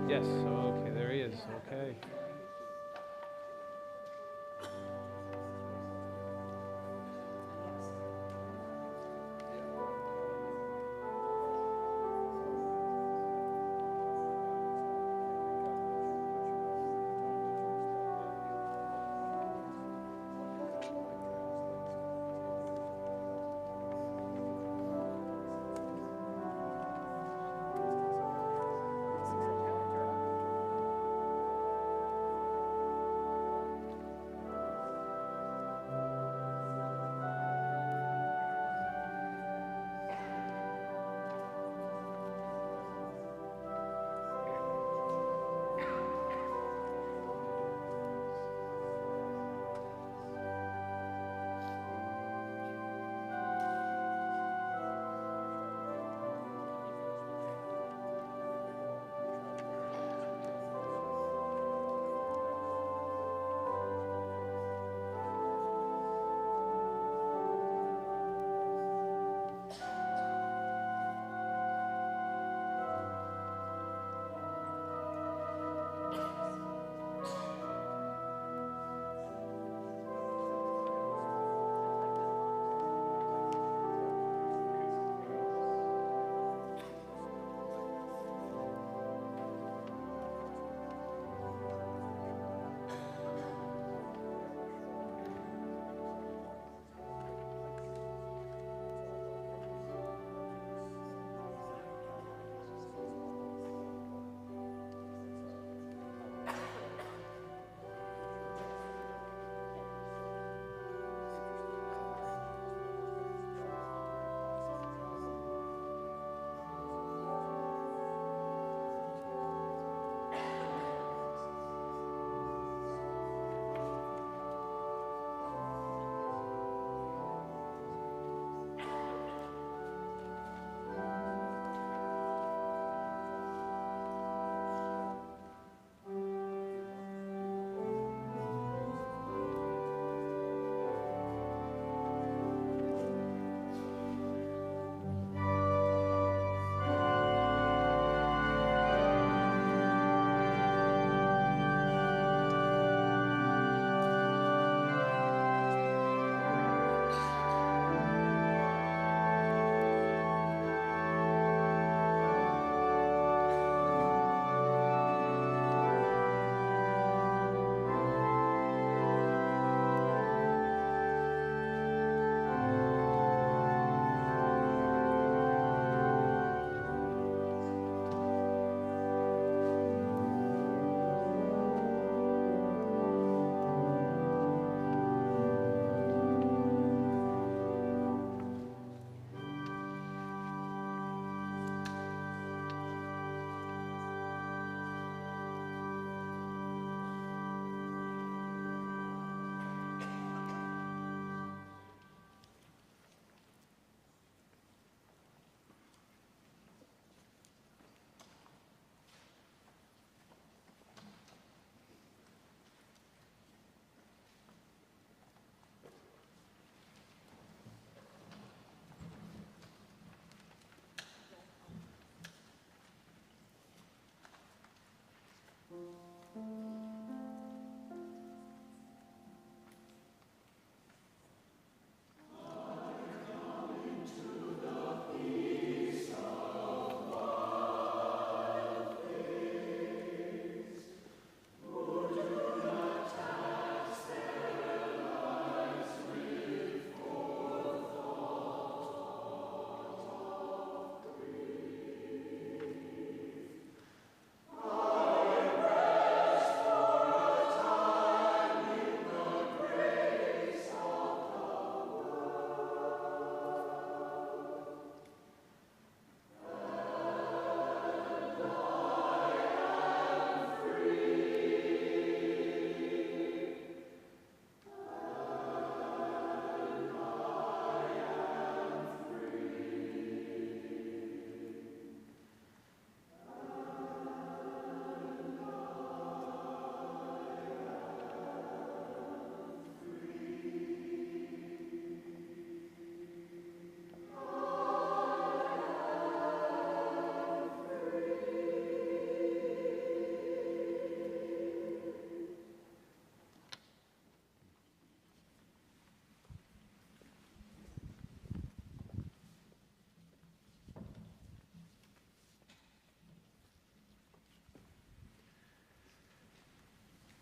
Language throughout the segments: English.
Yes, okay, there he is, okay.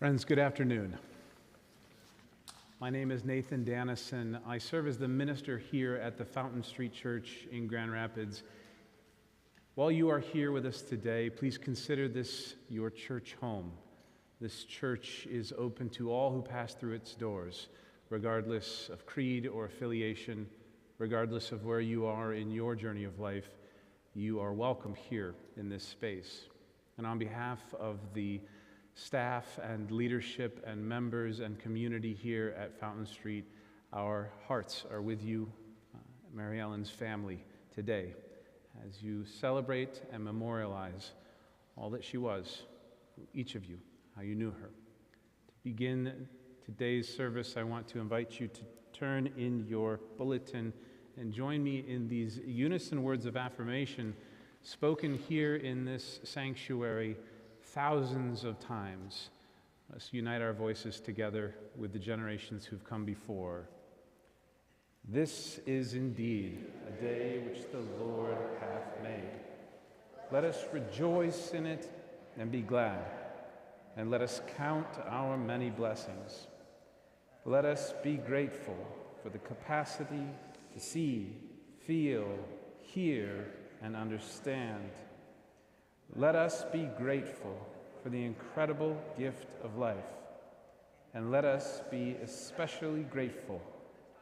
Friends, good afternoon. My name is Nathan Dannison. I serve as the minister here at the Fountain Street Church in Grand Rapids. While you are here with us today, please consider this your church home. This church is open to all who pass through its doors, regardless of creed or affiliation, regardless of where you are in your journey of life. You are welcome here in this space. And on behalf of the staff and leadership and members and community here at Fountain Street, our hearts are with you, Mary Ellen's family, today as you celebrate and memorialize all that she was, each of you, how you knew her. To begin today's service, I want to invite you to turn in your bulletin and join me in these unison words of affirmation spoken here in this sanctuary thousands of times. Let's unite our voices together with the generations who've come before. This is indeed a day which the Lord hath made. Let us rejoice in it and be glad, and let us count our many blessings. Let us be grateful for the capacity to see, feel, hear, and understand. Let us be grateful for the incredible gift of life, and let us be especially grateful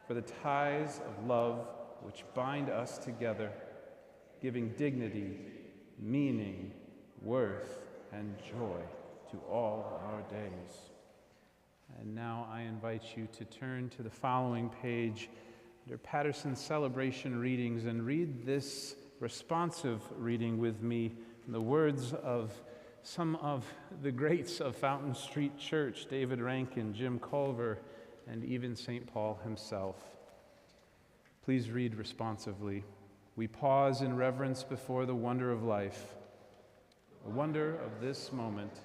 for the ties of love which bind us together, giving dignity, meaning, worth, and joy to all our days. And now I invite you to turn to the following page under Patterson celebration readings and read this responsive reading with me in the words of some of the greats of Fountain Street Church, David Rankin, Jim Culver, and even St. Paul himself. Please read responsively. We pause in reverence before the wonder of life, the wonder of this moment,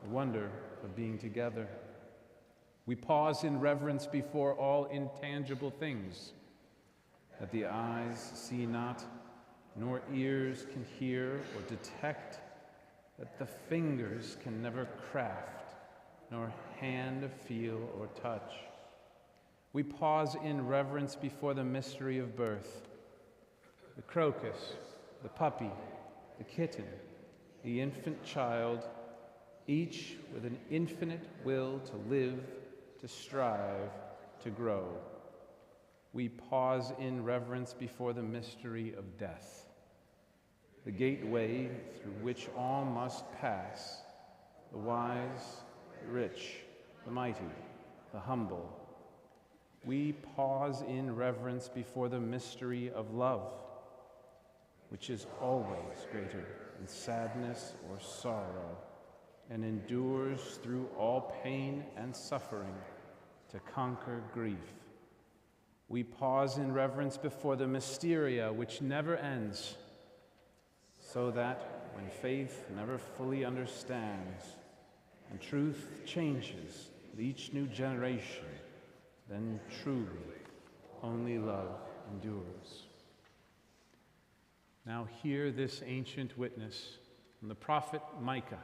the wonder of being together. We pause in reverence before all intangible things that the eyes see not, nor ears can hear or detect, that the fingers can never craft, nor hand feel or touch. We pause in reverence before the mystery of birth, the crocus, the puppy, the kitten, the infant child, each with an infinite will to live, to strive, to grow. We pause in reverence before the mystery of death, the gateway through which all must pass, the wise, the rich, the mighty, the humble. We pause in reverence before the mystery of love, which is always greater than sadness or sorrow, and endures through all pain and suffering to conquer grief. We pause in reverence before the mysteria which never ends, so that when faith never fully understands and truth changes with each new generation, then truly only love endures. Now hear this ancient witness from the prophet Micah.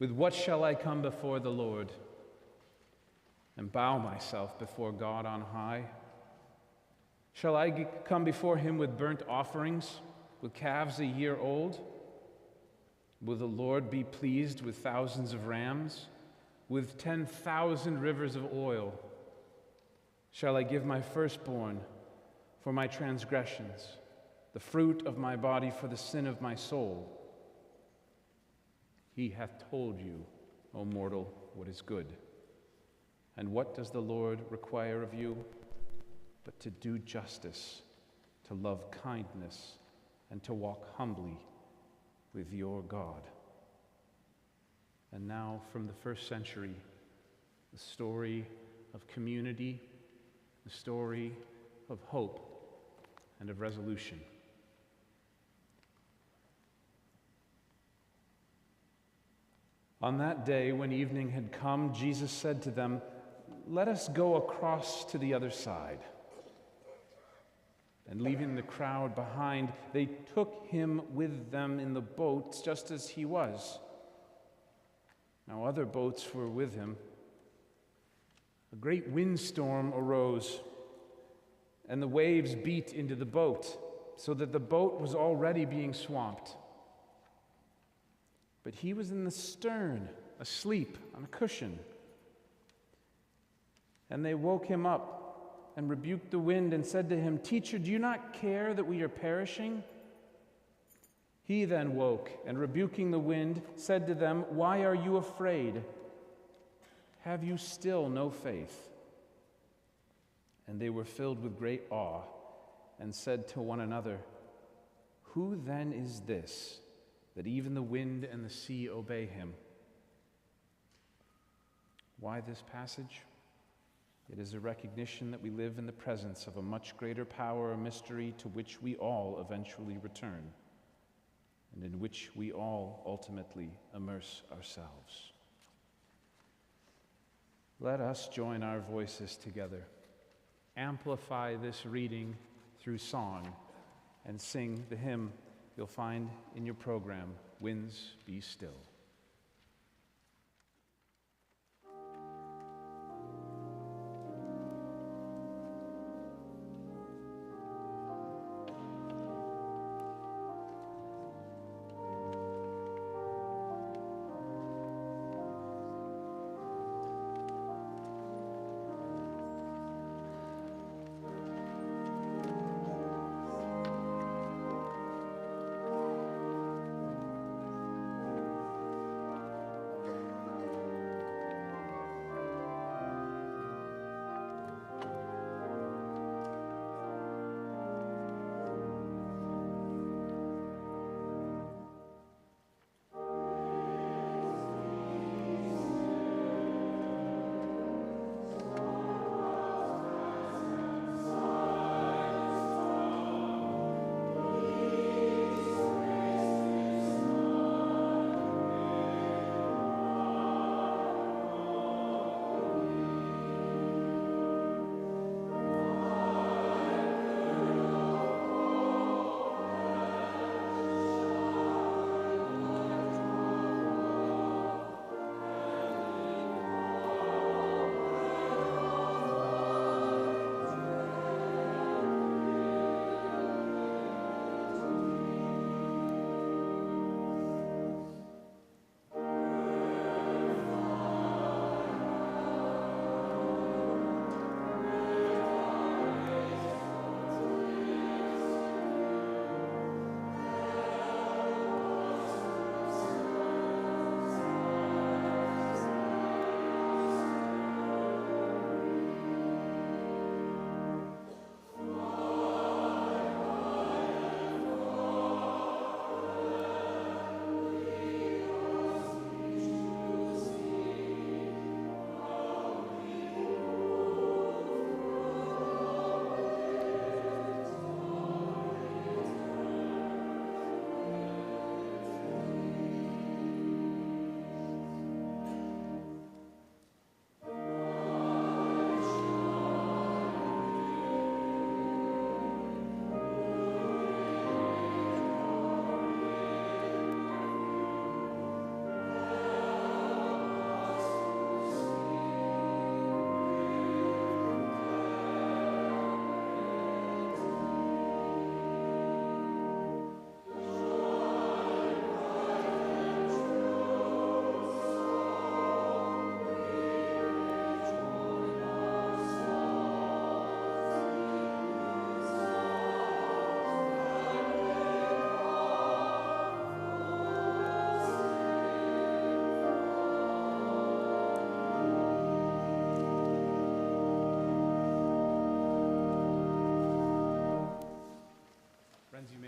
With what shall I come before the Lord and bow myself before God on high? Shall I come before him with burnt offerings, with calves a year old? Will the Lord be pleased with thousands of rams, with 10,000 rivers of oil? Shall I give my firstborn for my transgressions, the fruit of my body for the sin of my soul? He hath told you, O mortal, what is good. And what does the Lord require of you? But to do justice, to love kindness, and to walk humbly with your God. And now from the first century, the story of community, the story of hope and of resolution. On that day, when evening had come, Jesus said to them, "Let us go across to the other side." And leaving the crowd behind, they took him with them in the boat just as he was. Now other boats were with him. A great windstorm arose, and the waves beat into the boat, so that the boat was already being swamped. But he was in the stern, asleep on a cushion. And they woke him up and rebuked the wind and said to him, "Teacher, do you not care that we are perishing?" He then woke and, rebuking the wind, said to them, "Why are you afraid? Have you still no faith?" And they were filled with great awe and said to one another, "Who then is this, that even the wind and the sea obey him?" Why this passage? It is a recognition that we live in the presence of a much greater power or mystery to which we all eventually return, and in which we all ultimately immerse ourselves. Let us join our voices together, amplify this reading through song, and sing the hymn you'll find in your program, "Winds Be Still."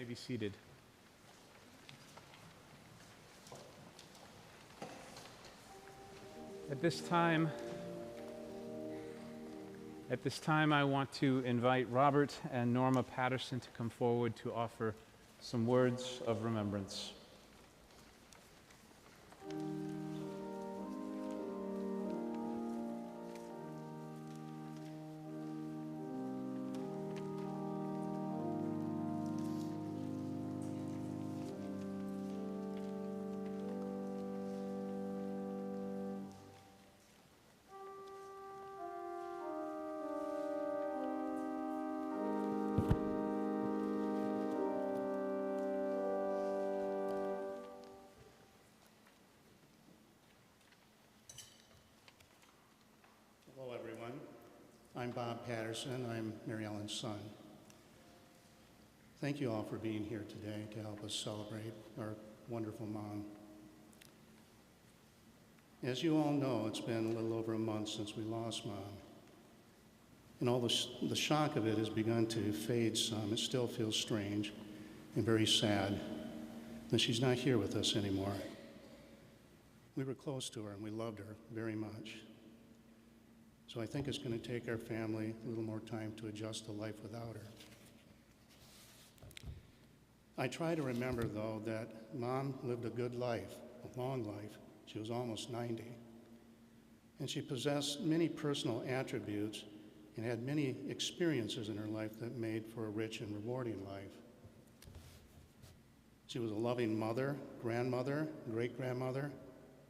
Be seated. At this time, I want to invite Robert and Norma Patterson to come forward to offer some words of remembrance. I'm Bob Patterson. I'm Mary Ellen's son. Thank you all for being here today to help us celebrate our wonderful mom. As you all know, it's been a little over a month since we lost Mom. And all the shock of it has begun to fade some. It still feels strange and very sad that she's not here with us anymore. We were close to her and we loved her very much. So I think it's going to take our family a little more time to adjust to life without her. I try to remember, though, that Mom lived a good life, a long life. She was almost 90. And she possessed many personal attributes and had many experiences in her life that made for a rich and rewarding life. She was a loving mother, grandmother, great-grandmother,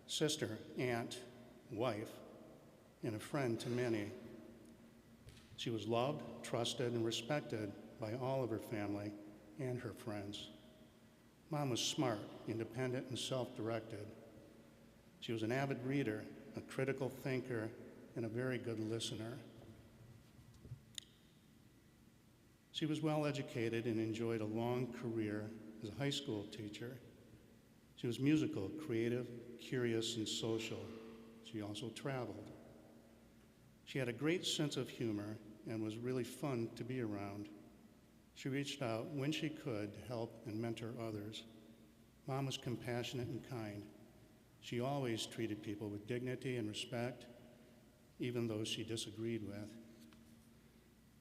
sister, aunt, wife, and a friend to many. She was loved, trusted, and respected by all of her family and her friends. Mom was smart, independent, and self-directed. She was an avid reader, a critical thinker, and a very good listener. She was well educated and enjoyed a long career as a high school teacher. She was musical, creative, curious, and social. She also traveled. She had a great sense of humor and was really fun to be around. She reached out when she could to help and mentor others. Mom was compassionate and kind. She always treated people with dignity and respect, even those she disagreed with.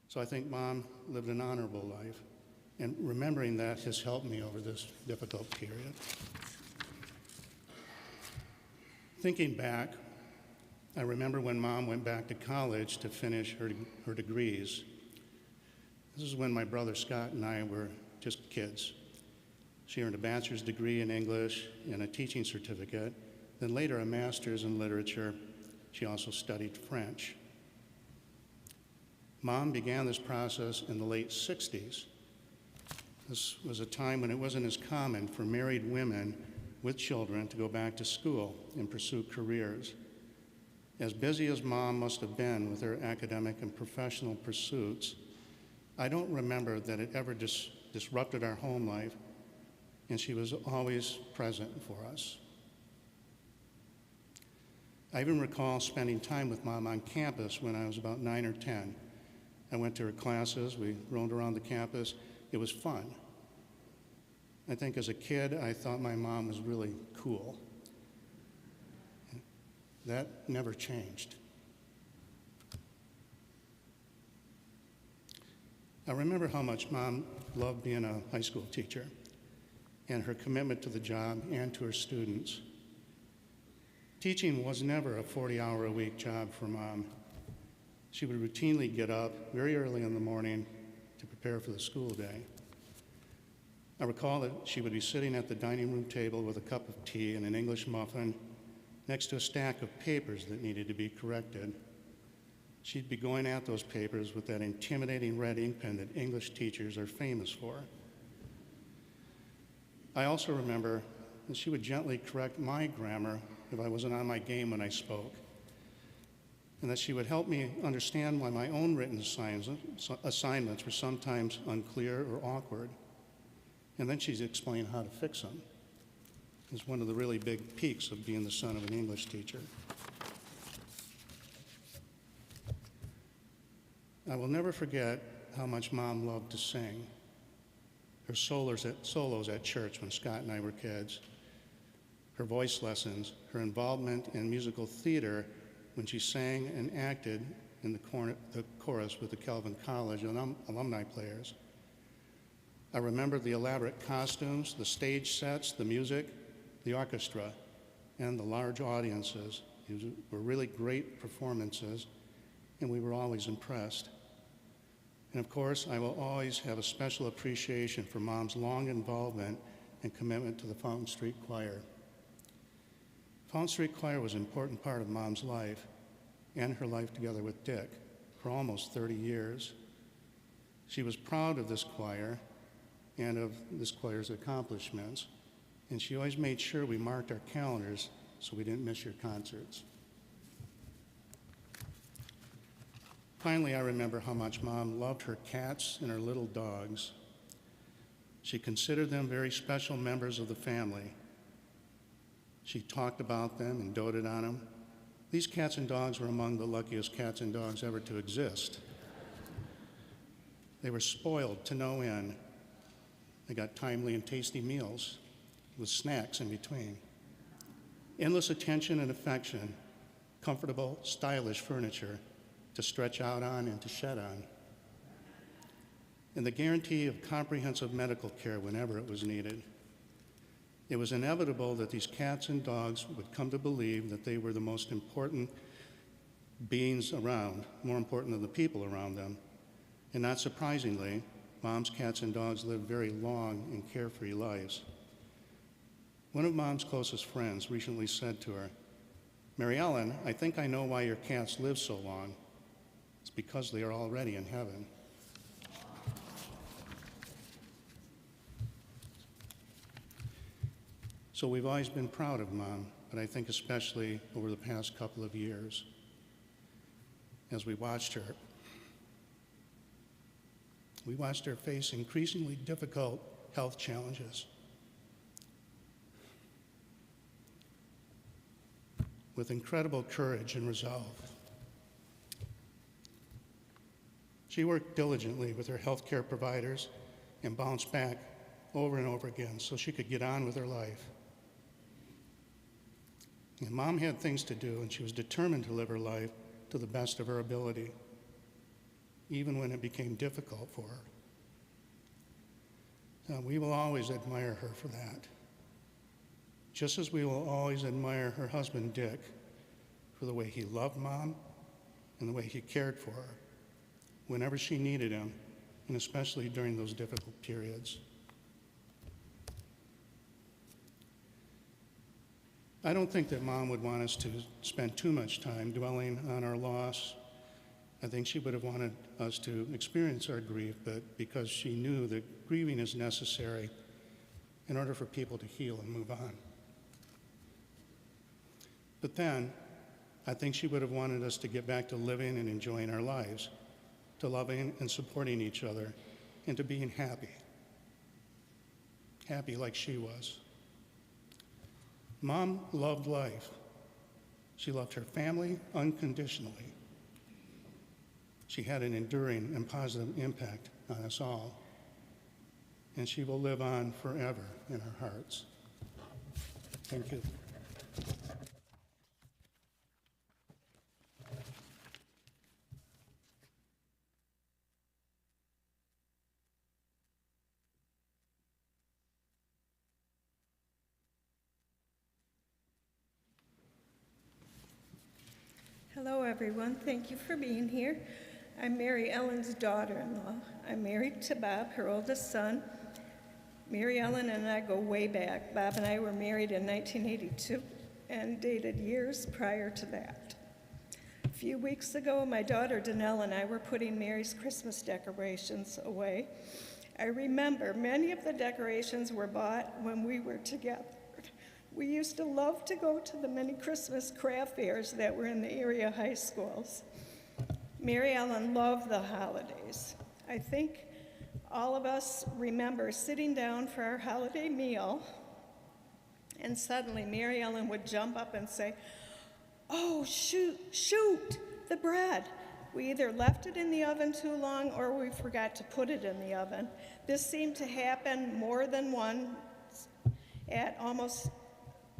So I think Mom lived an honorable life, and remembering that has helped me over this difficult period. Thinking back, I remember when Mom went back to college to finish her degrees. This is when my brother Scott and I were just kids. She earned a bachelor's degree in English and a teaching certificate, then later a master's in literature. She also studied French. Mom began this process in the late 60s. This was a time when it wasn't as common for married women with children to go back to school and pursue careers. As busy as Mom must have been with her academic and professional pursuits, I don't remember that it ever disrupted our home life, and she was always present for us. I even recall spending time with Mom on campus when I was about 9 or 10. I went to her classes, we roamed around the campus. It was fun. I think as a kid, I thought my mom was really cool. That never changed. I remember how much Mom loved being a high school teacher and her commitment to the job and to her students. Teaching was never a 40-hour-a-week job for Mom. She would routinely get up very early in the morning to prepare for the school day. I recall that she would be sitting at the dining room table with a cup of tea and an English muffin next to a stack of papers that needed to be corrected. She'd be going at those papers with that intimidating red ink pen that English teachers are famous for. I also remember that she would gently correct my grammar if I wasn't on my game when I spoke, and that she would help me understand why my own written assignments were sometimes unclear or awkward, and then she'd explain how to fix them. It's one of the really big peaks of being the son of an English teacher. I will never forget how much Mom loved to sing. Her solos at church when Scott and I were kids, her voice lessons, her involvement in musical theater when she sang and acted in the chorus with the Calvin College alumni players. I remember the elaborate costumes, the stage sets, the music, the orchestra, and the large audiences. These were really great performances, and we were always impressed. And of course, I will always have a special appreciation for Mom's long involvement and commitment to the Fountain Street Choir. Fountain Street Choir was an important part of Mom's life and her life together with Dick for almost 30 years. She was proud of this choir and of this choir's accomplishments, and she always made sure we marked our calendars so we didn't miss your concerts. Finally, I remember how much Mom loved her cats and her little dogs. She considered them very special members of the family. She talked about them and doted on them. These cats and dogs were among the luckiest cats and dogs ever to exist. They were spoiled to no end. They got timely and tasty meals with snacks in between. Endless attention and affection, comfortable, stylish furniture to stretch out on and to shed on, and the guarantee of comprehensive medical care whenever it was needed. It was inevitable that these cats and dogs would come to believe that they were the most important beings around, more important than the people around them. And not surprisingly, Mom's cats and dogs lived very long and carefree lives. One of Mom's closest friends recently said to her, "Mary Ellen, I think I know why your cats live so long. It's because they are already in heaven." So we've always been proud of Mom, but I think especially over the past couple of years, as we watched her face increasingly difficult health challenges. With incredible courage and resolve. She worked diligently with her healthcare providers and bounced back over and over again so she could get on with her life. And Mom had things to do, and she was determined to live her life to the best of her ability, even when it became difficult for her. We will always admire her for that, just as we will always admire her husband, Dick, for the way he loved Mom and the way he cared for her whenever she needed him, and especially during those difficult periods. I don't think that Mom would want us to spend too much time dwelling on our loss. I think she would have wanted us to experience our grief, but because she knew that grieving is necessary in order for people to heal and move on. But then, I think she would have wanted us to get back to living and enjoying our lives, to loving and supporting each other, and to being happy. Happy like she was. Mom loved life. She loved her family unconditionally. She had an enduring and positive impact on us all, and she will live on forever in our hearts. Thank you. Hello, everyone. Thank you for being here. I'm Mary Ellen's daughter-in-law. I'm married to Bob, her oldest son. Mary Ellen and I go way back. Bob and I were married in 1982 and dated years prior to that. A few weeks ago, my daughter Danelle and I were putting Mary's Christmas decorations away. I remember many of the decorations were bought when we were together. We used to love to go to the many Christmas craft fairs that were in the area high schools. Mary Ellen loved the holidays. I think all of us remember sitting down for our holiday meal, and suddenly Mary Ellen would jump up and say, "Oh, shoot, the bread." We either left it in the oven too long or we forgot to put it in the oven. This seemed to happen more than once at almost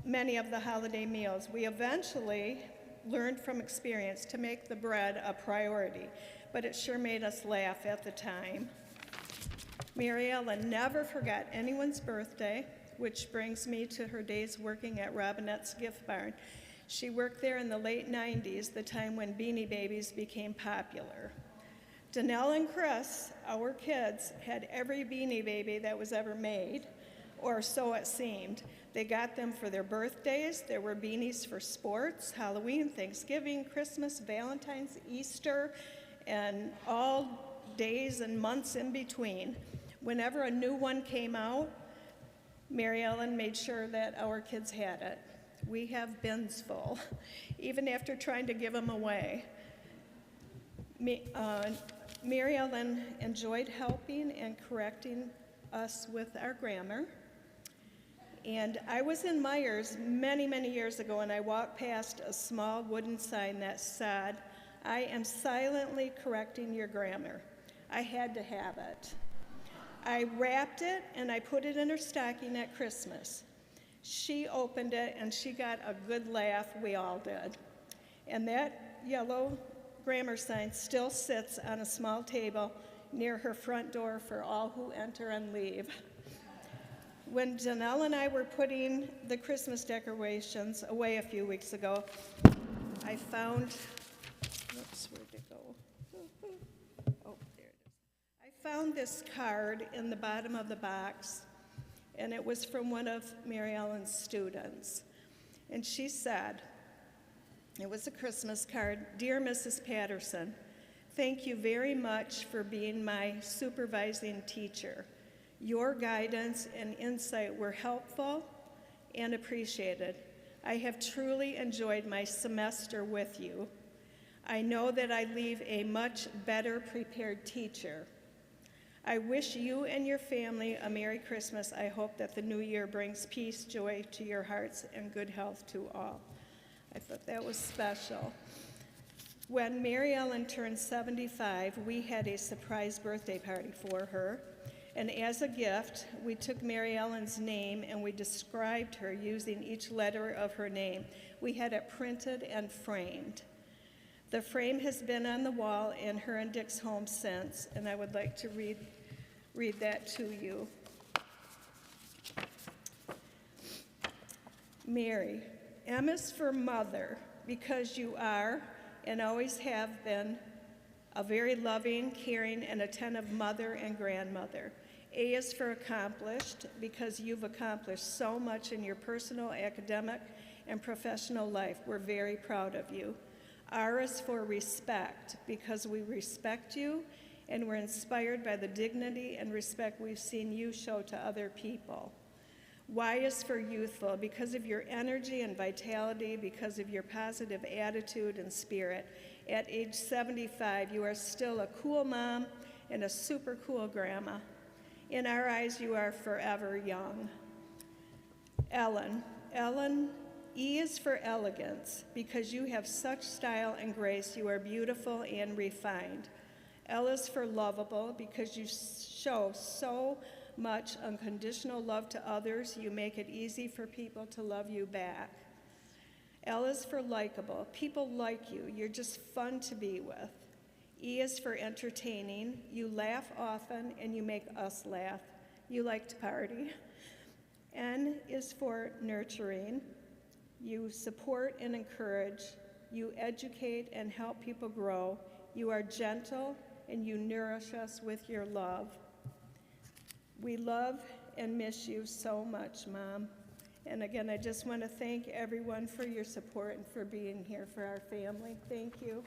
many of the holiday meals. We eventually learned from experience to make the bread a priority, but it sure made us laugh at the time. Mary Ellen never forgot anyone's birthday, which brings me to her days working at Robinette's Gift Barn. She worked there in the late 90s, the time when Beanie Babies became popular. Danelle and Chris, our kids, had every Beanie Baby that was ever made, or so it seemed. They got them for their birthdays. There were beanies for sports, Halloween, Thanksgiving, Christmas, Valentine's, Easter, and all days and months in between. Whenever a new one came out, Mary Ellen made sure that our kids had it. We have bins full, even after trying to give them away. Mary Ellen enjoyed helping and correcting us with our grammar. And I was in Myers many, many years ago, and I walked past a small wooden sign that said, "I am silently correcting your grammar." I had to have it. I wrapped it and I put it in her stocking at Christmas. She opened it and she got a good laugh, we all did. And that yellow grammar sign still sits on a small table near her front door for all who enter and leave. When Janelle and I were putting the Christmas decorations away a few weeks ago, I found, where'd it go? Oh, there it is. I found this card in the bottom of the box, and it was from one of Mary Ellen's students. And she said, it was a Christmas card, "Dear Mrs. Patterson, thank you very much for being my supervising teacher. Your guidance and insight were helpful and appreciated. I have truly enjoyed my semester with you. I know that I leave a much better prepared teacher. I wish you and your family a Merry Christmas. I hope that the new year brings peace, joy to your hearts, and good health to all." I thought that was special. When Mary Ellen turned 75, we had a surprise birthday party for her. And as a gift, we took Mary Ellen's name and we described her using each letter of her name. We had it printed and framed. The frame has been on the wall in her and Dick's home since, and I would like to read that to you. Mary, M is for mother, because you are and always have been a very loving, caring, and attentive mother and grandmother. A is for accomplished, because you've accomplished so much in your personal, academic, and professional life. We're very proud of you. R is for respect, because we respect you and we're inspired by the dignity and respect we've seen you show to other people. Y is for youthful, because of your energy and vitality, because of your positive attitude and spirit. At age 75, you are still a cool mom and a super cool grandma. In our eyes, you are forever young. Ellen, E is for elegance, because you have such style and grace. You are beautiful and refined. L is for lovable, because you show so much unconditional love to others. You make it easy for people to love you back. L is for likable. People like you. You're just fun to be with. E is for entertaining. You laugh often and you make us laugh. You like to party. N is for nurturing. You support and encourage. You educate and help people grow. You are gentle and you nourish us with your love. We love and miss you so much, Mom. And again, I just want to thank everyone for your support and for being here for our family. Thank you.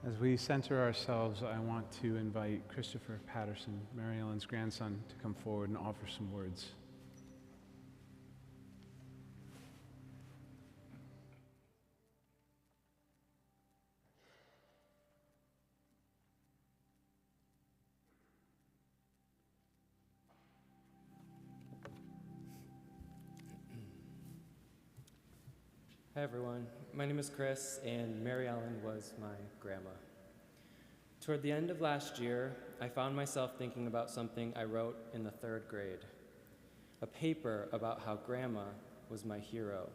As we center ourselves, I want to invite Christopher Patterson, Mary Ellen's grandson, to come forward and offer some words. Hi everyone, my name is Chris and Mary Ellen was my grandma. Toward the end of last year, I found myself thinking about something I wrote in the 3rd grade, a paper about how grandma was my hero.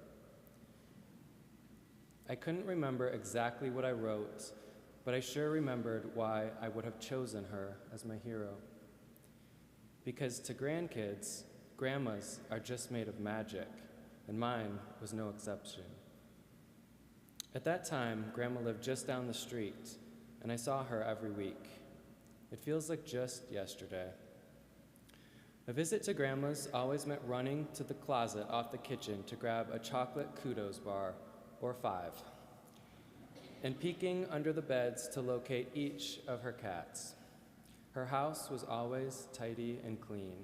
I couldn't remember exactly what I wrote, but I sure remembered why I would have chosen her as my hero. Because to grandkids, grandmas are just made of magic, and mine was no exception. At that time, Grandma lived just down the street, and I saw her every week. It feels like just yesterday. A visit to Grandma's always meant running to the closet off the kitchen to grab a chocolate kudos bar, or 5, and peeking under the beds to locate each of her cats. Her house was always tidy and clean.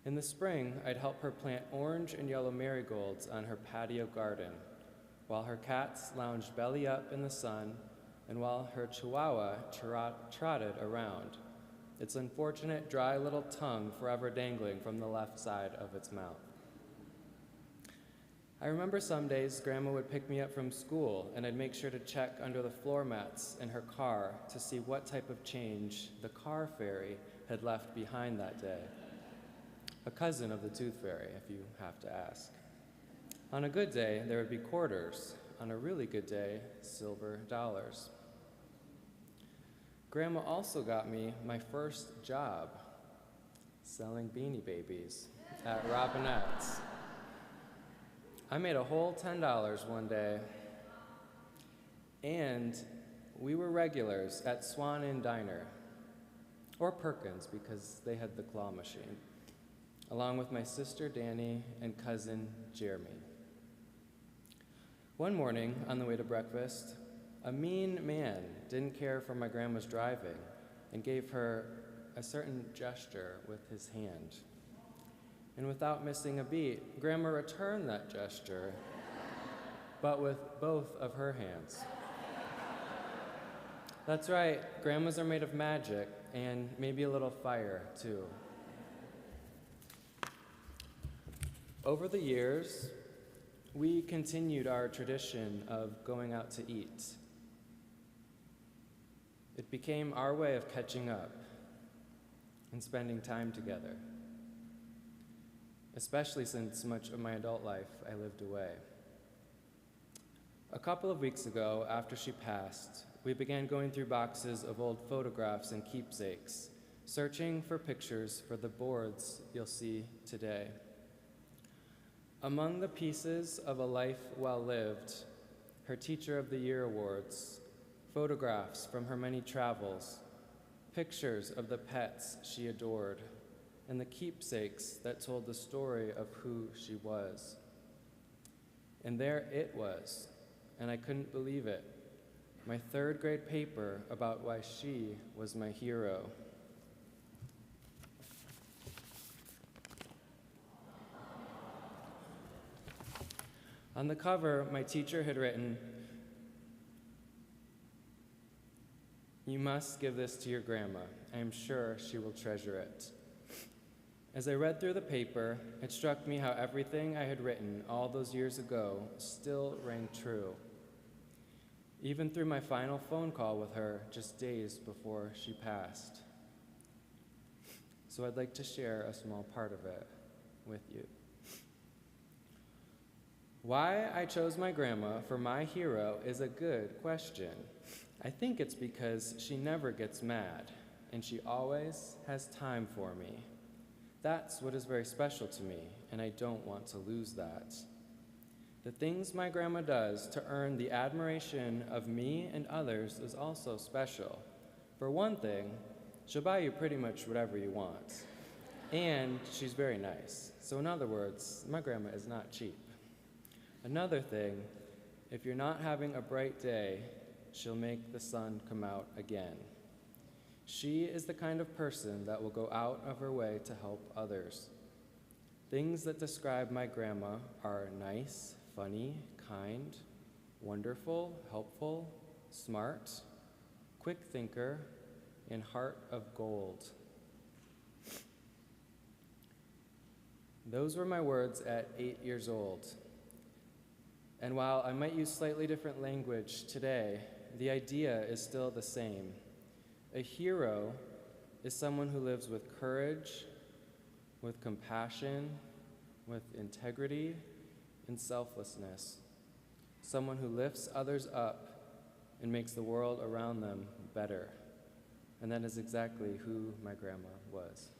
In the spring, I'd help her plant orange and yellow marigolds on her patio garden, while her cats lounged belly up in the sun, and while her chihuahua trotted around, its unfortunate dry little tongue forever dangling from the left side of its mouth. I remember some days Grandma would pick me up from school, and I'd make sure to check under the floor mats in her car to see what type of change the car fairy had left behind that day. A cousin of the tooth fairy, if you have to ask. On a good day, there would be quarters. On a really good day, silver dollars. Grandma also got me my first job, selling Beanie Babies at Robinette's. I made a whole $10 one day, and we were regulars at Swan Inn Diner, or Perkins because they had the claw machine, along with my sister Danny and cousin Jeremy. One morning, on the way to breakfast, a mean man didn't care for my grandma's driving and gave her a certain gesture with his hand. And without missing a beat, Grandma returned that gesture, but with both of her hands. That's right, grandmas are made of magic and maybe a little fire, too. Over the years, we continued our tradition of going out to eat. It became our way of catching up and spending time together, especially since much of my adult life I lived away. A couple of weeks ago, after she passed, we began going through boxes of old photographs and keepsakes, searching for pictures for the boards you'll see today. Among the pieces of a life well lived, her Teacher of the Year awards, photographs from her many travels, pictures of the pets she adored, and the keepsakes that told the story of who she was. And there it was, and I couldn't believe it, my 3rd grade paper about why she was my hero. On the cover, my teacher had written, "You must give this to your grandma. I am sure she will treasure it." As I read through the paper, it struck me how everything I had written all those years ago still rang true, even through my final phone call with her just days before she passed. So I'd like to share a small part of it with you. Why I chose my grandma for my hero is a good question. I think it's because she never gets mad, and she always has time for me. That's what is very special to me, and I don't want to lose that. The things my grandma does to earn the admiration of me and others is also special. For one thing, she'll buy you pretty much whatever you want, and she's very nice. So in other words, my grandma is not cheap. Another thing, if you're not having a bright day, she'll make the sun come out again. She is the kind of person that will go out of her way to help others. Things that describe my grandma are nice, funny, kind, wonderful, helpful, smart, quick thinker, and heart of gold. Those were my words at 8 years old. And while I might use slightly different language today, the idea is still the same. A hero is someone who lives with courage, with compassion, with integrity, and selflessness. Someone who lifts others up and makes the world around them better. And that is exactly who my grandma was.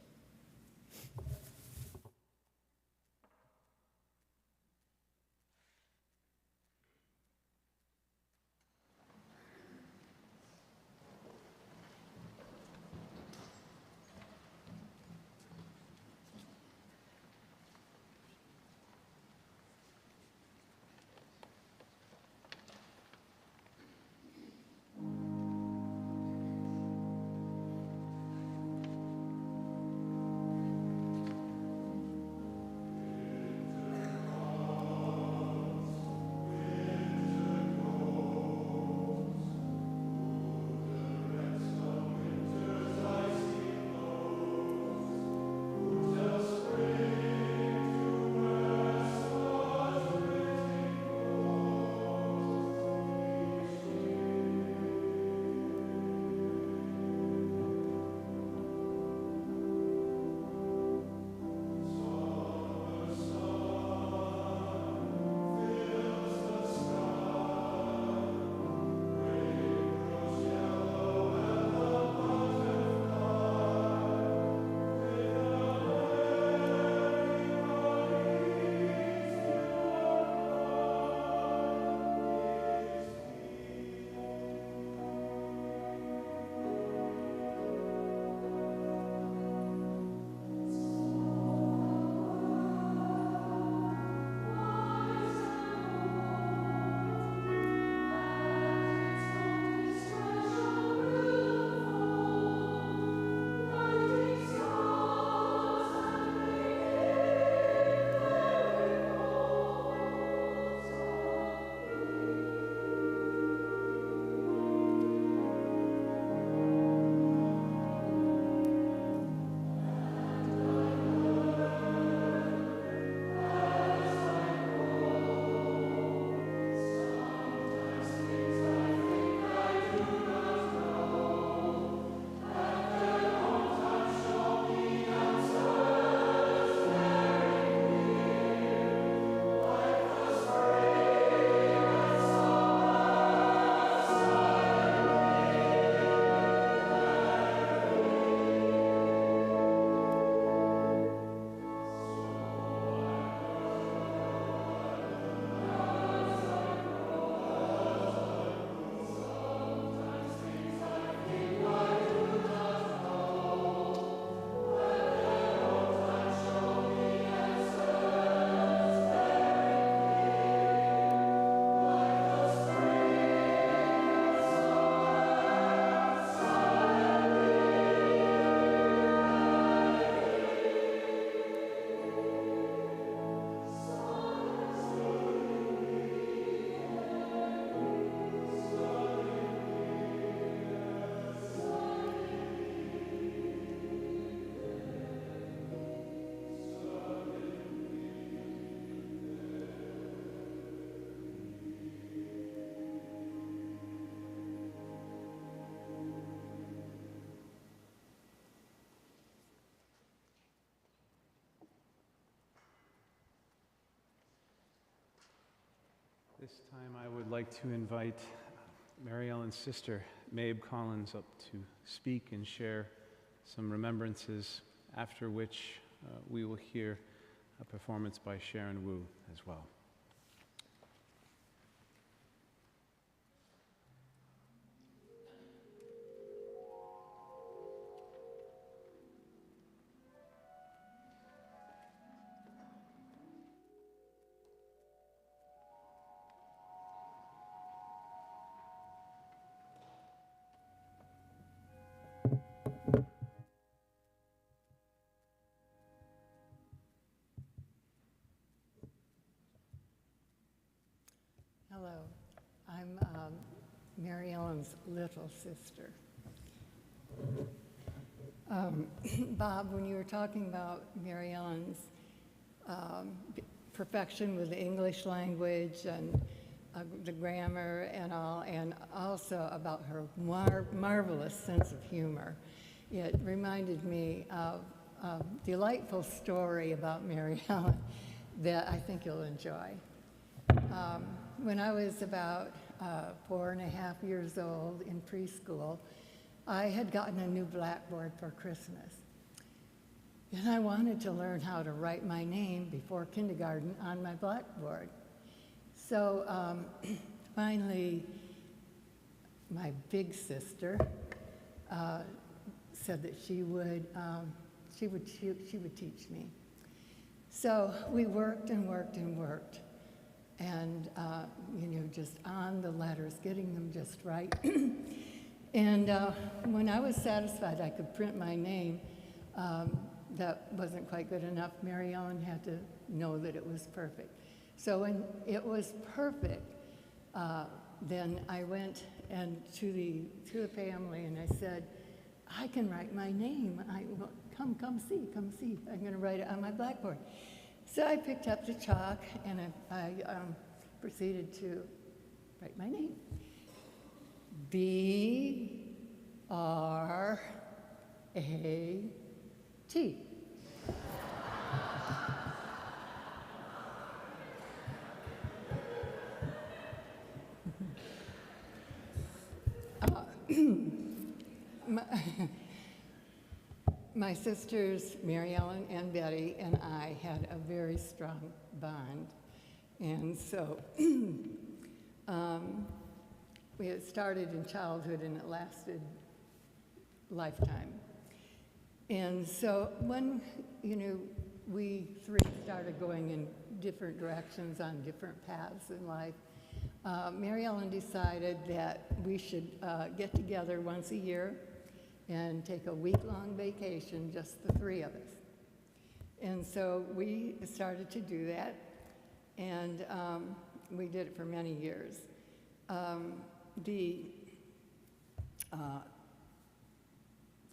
This time I would like to invite Mary Ellen's sister, Mabe Collins, up to speak and share some remembrances, after which we will hear a performance by Sharon Wu as well. Mary Ellen's little sister. Bob, when you were talking about Mary Ellen's perfection with the English language and the grammar and all, and also about her marvelous sense of humor, it reminded me of a delightful story about Mary Ellen that I think you'll enjoy. When I was about 4.5 years old in preschool, I had gotten a new blackboard for Christmas. And I wanted to learn how to write my name before kindergarten on my blackboard. So finally, my big sister said that she would teach me. So we worked and worked and worked, and just on the letters, getting them just right. And when I was satisfied I could print my name, that wasn't quite good enough. Mary Ellen had to know that it was perfect. So when it was perfect, then I went to the family and I said, I can write my name. Come see. I'm going to write it on my blackboard. So I picked up the chalk and I proceeded to write my name. B-R-A-T. My sisters, Mary Ellen and Betty, and I had a very strong bond. And so we had started in childhood and it lasted lifetime. And so when, we three started going in different directions on different paths in life, Mary Ellen decided that we should get together once a year and take a week-long vacation, just the three of us. And so we started to do that, and we did it for many years. The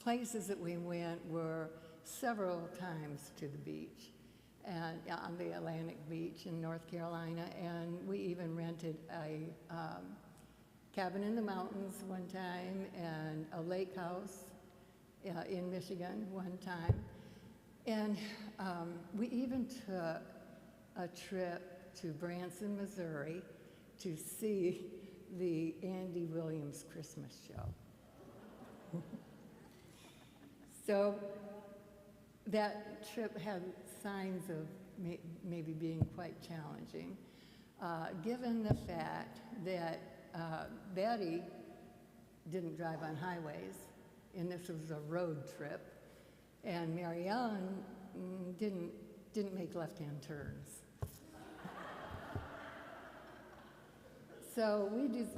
places that we went were several times to the beach, and on the Atlantic Beach in North Carolina, and we even rented a cabin in the mountains one time and a lake house in Michigan one time. And we even took a trip to Branson, Missouri to see the Andy Williams Christmas show. So that trip had signs of maybe being quite challenging, given the fact that Betty didn't drive on highways, and this was a road trip, and Mary Ellen didn't make left-hand turns. So we just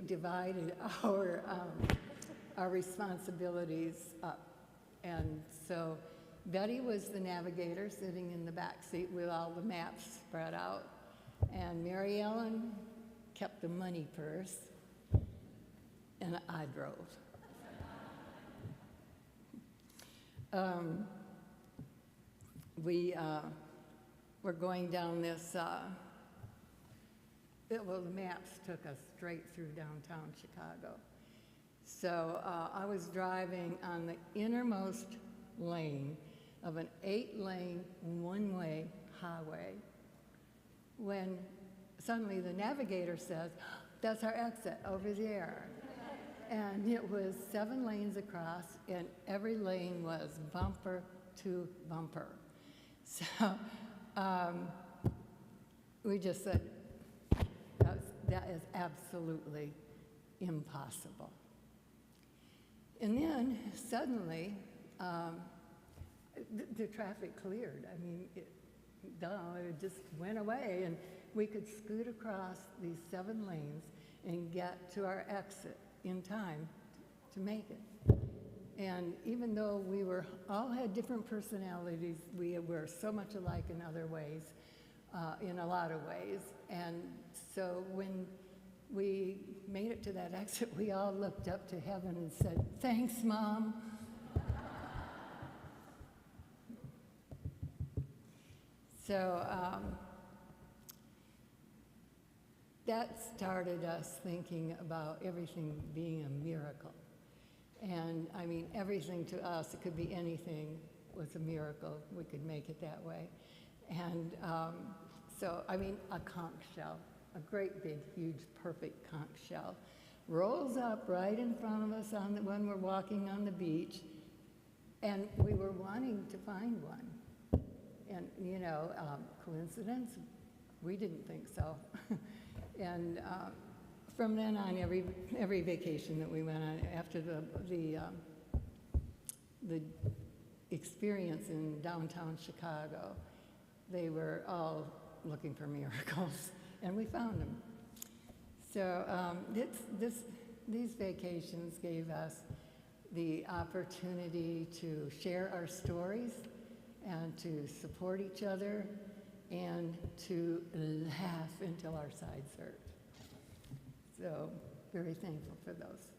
divided our responsibilities up, and so Betty was the navigator sitting in the back seat with all the maps spread out, and Mary Ellen kept the money purse, and I drove. We were going down this, the maps took us straight through downtown Chicago. So I was driving on the innermost lane of an 8-lane, one-way highway when suddenly the navigator says, that's our exit over there. And it was 7 lanes across, and every lane was bumper to bumper. So we just said, that is absolutely impossible. And then suddenly, the traffic cleared. I mean, it just went away, and we could scoot across these 7 lanes and get to our exit in time to make it. And even though we all had different personalities, we were so much alike in other ways, in a lot of ways. And so when we made it to that exit, we all looked up to heaven and said, "Thanks, Mom." So that started us thinking about everything being a miracle. And I mean, everything to us, it could be anything, was a miracle. We could make it that way. And so, I mean, a conch shell, a great big, huge, perfect conch shell, rolls up right in front of us when we're walking on the beach, and we were wanting to find one. And, you know, coincidence? We didn't think so. And from then on, every vacation that we went on, after the experience in downtown Chicago, they were all looking for miracles, and we found them. So these vacations gave us the opportunity to share our stories and to support each other and to laugh until our sides hurt. So, very thankful for those.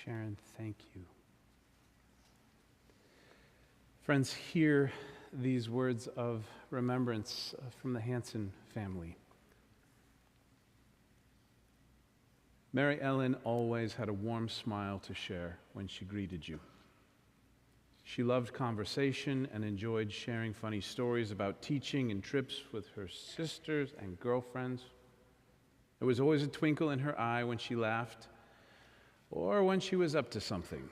Sharon, thank you. Friends, hear these words of remembrance from the Hanson family. Mary Ellen always had a warm smile to share when she greeted you. She loved conversation and enjoyed sharing funny stories about teaching and trips with her sisters and girlfriends. There was always a twinkle in her eye when she laughed or when she was up to something.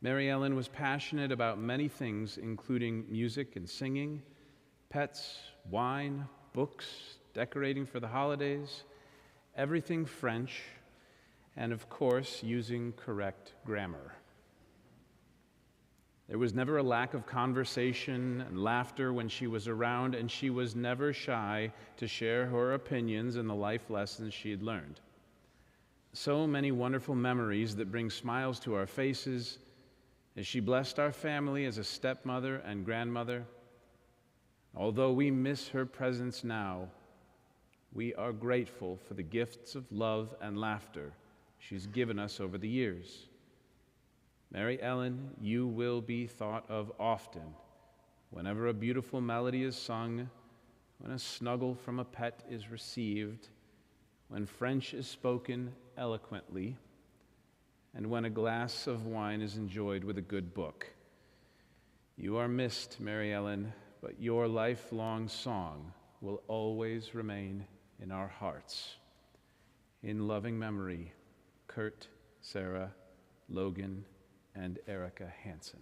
Mary Ellen was passionate about many things, including music and singing, pets, wine, books, decorating for the holidays, everything French, and of course, using correct grammar. There was never a lack of conversation and laughter when she was around, and she was never shy to share her opinions and the life lessons she had learned. So many wonderful memories that bring smiles to our faces as she blessed our family as a stepmother and grandmother. Although we miss her presence now, we are grateful for the gifts of love and laughter she's given us over the years. Mary Ellen, you will be thought of often whenever a beautiful melody is sung, when a snuggle from a pet is received, when French is spoken eloquently, and when a glass of wine is enjoyed with a good book. You are missed, Mary Ellen, but your lifelong song will always remain in our hearts. In loving memory, Kurt, Sarah, Logan, and Erica Hanson.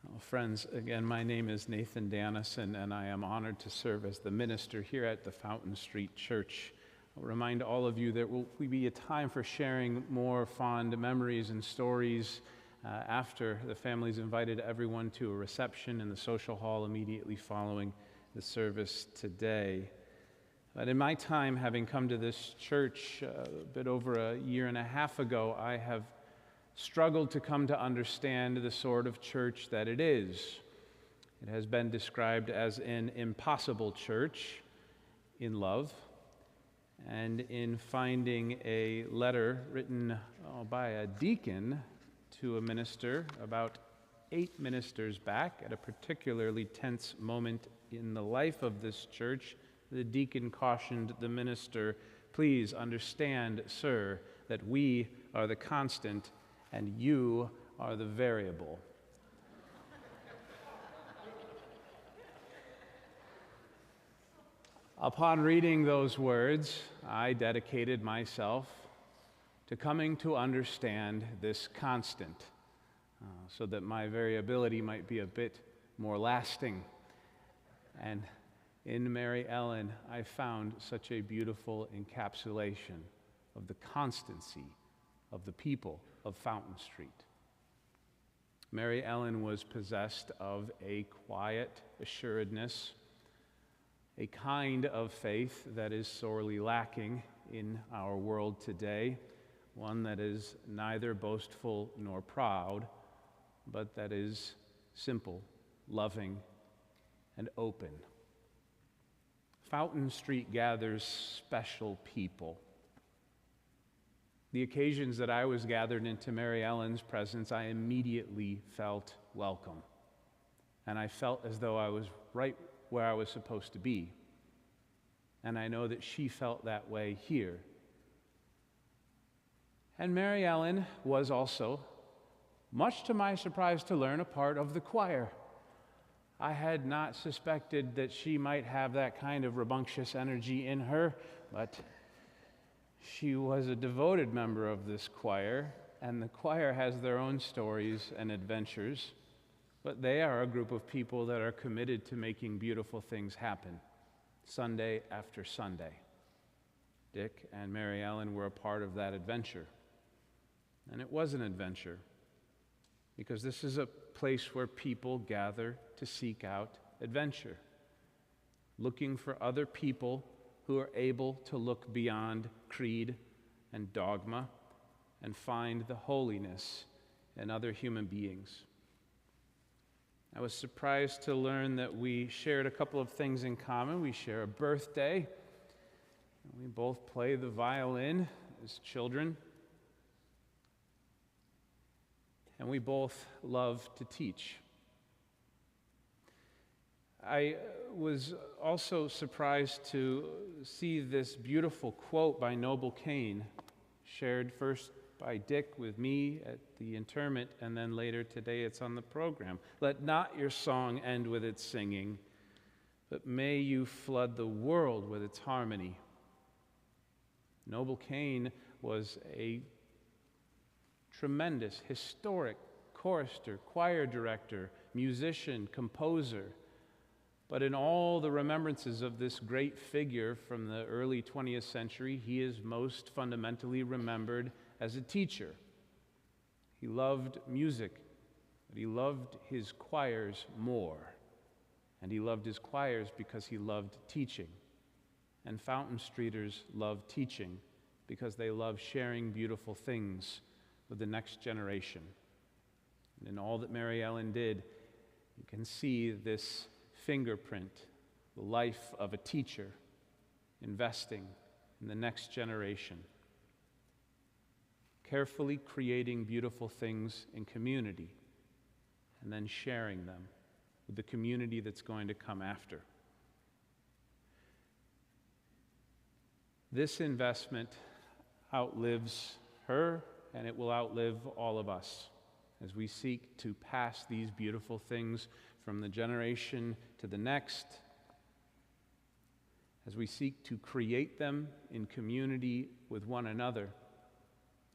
Well, friends, again, my name is Nathan Dannison, and I am honored to serve as the minister here at the Fountain Street Church. I'll remind all of you there will be a time for sharing more fond memories and stories after the family's invited everyone to a reception in the social hall immediately following the service today. But in my time, having come to this church a bit over a year and a half ago, I have struggled to come to understand the sort of church that it is. It has been described as an impossible church in love, and in finding a letter written by a deacon to a minister about 8 ministers back at a particularly tense moment in the life of this church, the deacon cautioned the minister, "Please understand, sir, that we are the constant and you are the variable." Upon reading those words, I dedicated myself to coming to understand this constant so that my variability might be a bit more lasting. And in Mary Ellen, I found such a beautiful encapsulation of the constancy of the people of Fountain Street. Mary Ellen was possessed of a quiet assuredness, a kind of faith that is sorely lacking in our world today, one that is neither boastful nor proud, but that is simple, loving, and open. Fountain Street gathers special people. The occasions that I was gathered into Mary Ellen's presence, I immediately felt welcome. And I felt as though I was right where I was supposed to be. And I know that she felt that way here. And Mary Ellen was also, much to my surprise to learn, a part of the choir. I had not suspected that she might have that kind of rambunctious energy in her, but she was a devoted member of this choir, and the choir has their own stories and adventures, but they are a group of people that are committed to making beautiful things happen, Sunday after Sunday. Dick and Mary Ellen were a part of that adventure, and it was an adventure, because this is a place where people gather to seek out adventure, looking for other people who are able to look beyond creed and dogma and find the holiness in other human beings. I was surprised to learn that we shared a couple of things in common. We share a birthday. We both play the violin as children. And we both love to teach. I was also surprised to see this beautiful quote by Noble Kane, shared first by Dick with me at the interment, and then later today it's on the program. Let not your song end with its singing, but may you flood the world with its harmony. Noble Kane was a tremendous, historic chorister, choir director, musician, composer. But in all the remembrances of this great figure from the early 20th century, he is most fundamentally remembered as a teacher. He loved music, but he loved his choirs more. And he loved his choirs because he loved teaching. And Fountain Streeters love teaching because they love sharing beautiful things with the next generation. And in all that Mary Ellen did, you can see this fingerprint, the life of a teacher investing in the next generation, carefully creating beautiful things in community and then sharing them with the community that's going to come after. This investment outlives her, and it will outlive all of us as we seek to pass these beautiful things from the generation to the next, as we seek to create them in community with one another,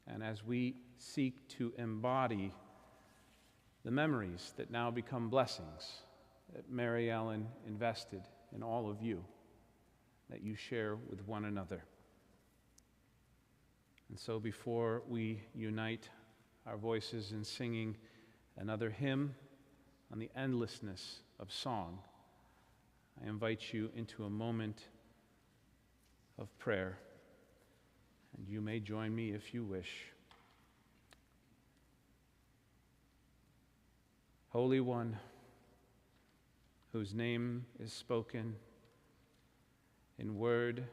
and as we seek to embody the memories that now become blessings that Mary Ellen invested in all of you, that you share with one another. And so before we unite our voices in singing another hymn on the endlessness of song, I invite you into a moment of prayer, and you may join me if you wish. Holy One, whose name is spoken in word,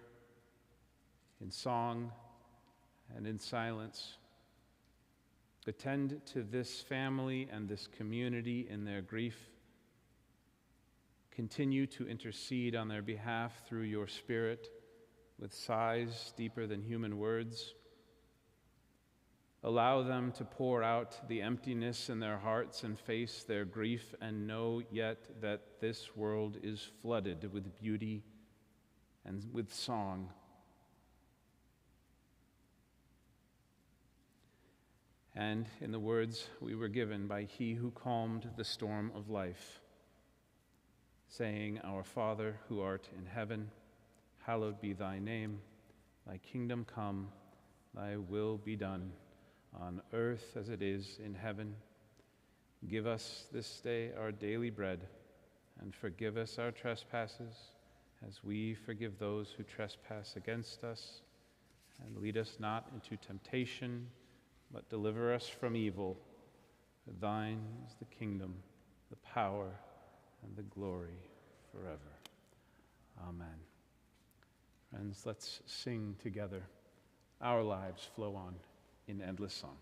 in song, and in silence, attend to this family and this community in their grief. Continue to intercede on their behalf through your Spirit with sighs deeper than human words. Allow them to pour out the emptiness in their hearts and face their grief, and know yet that this world is flooded with beauty and with song. And in the words we were given by he who calmed the storm of life, saying, Our Father, who art in heaven, hallowed be thy name. Thy kingdom come, thy will be done, on earth as it is in heaven. Give us this day our daily bread, and forgive us our trespasses, as we forgive those who trespass against us. And lead us not into temptation, but deliver us from evil. For thine is the kingdom, the power, and the glory forever. Amen. Friends, let's sing together. Our lives flow on in endless song.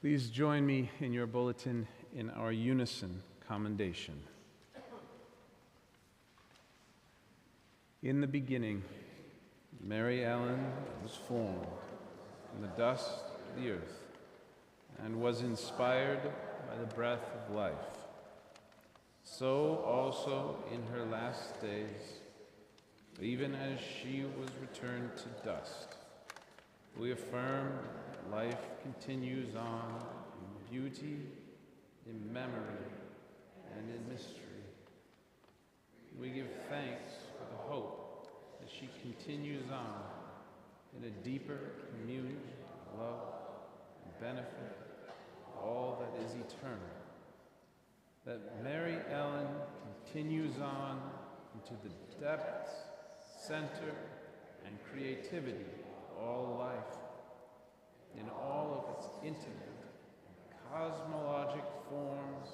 Please join me in your bulletin in our unison commendation. In the beginning, Mary Ellen was formed from the dust of the earth and was inspired by the breath of life. So also in her last days, even as she was returned to dust, we affirm that life continues on in beauty, in memory, and in mystery. We give thanks for the hope that she continues on in a deeper communion of love and benefit of all that is eternal. That Mary Ellen continues on into the depths, center, and creativity of all life, in all of its intimate and cosmologic forms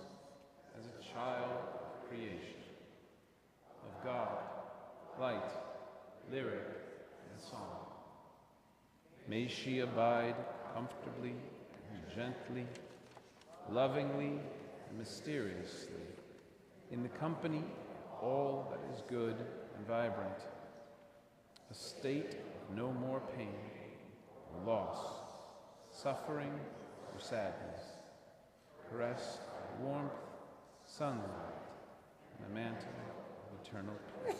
as a child of creation, of God, light, lyric, and song. May she abide comfortably and gently, lovingly and mysteriously, in the company of all that is good and vibrant, a state of no more pain, or loss, suffering, or sadness, caressed by warmth, sunlight, and the mantle of eternal peace.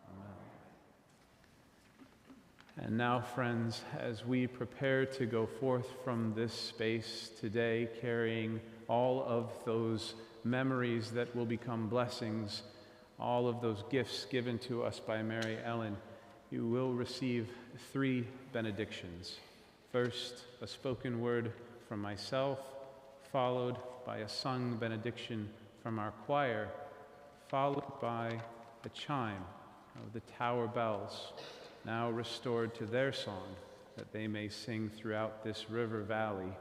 Amen. And now, friends, as we prepare to go forth from this space today, carrying all of those memories that will become blessings, all of those gifts given to us by Mary Ellen, you will receive 3 benedictions. First, a spoken word from myself, followed by a sung benediction from our choir, followed by a chime of the tower bells, now restored to their song, that they may sing throughout this river valley,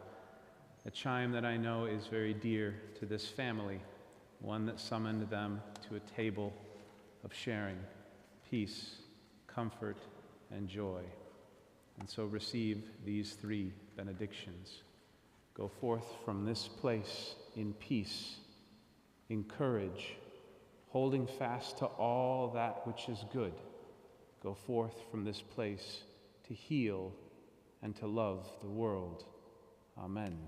a chime that I know is very dear to this family, one that summoned them to a table of sharing peace, comfort, and joy. And so receive these 3 benedictions. Go forth from this place in peace, in courage, holding fast to all that which is good. Go forth from this place to heal and to love the world. Amen.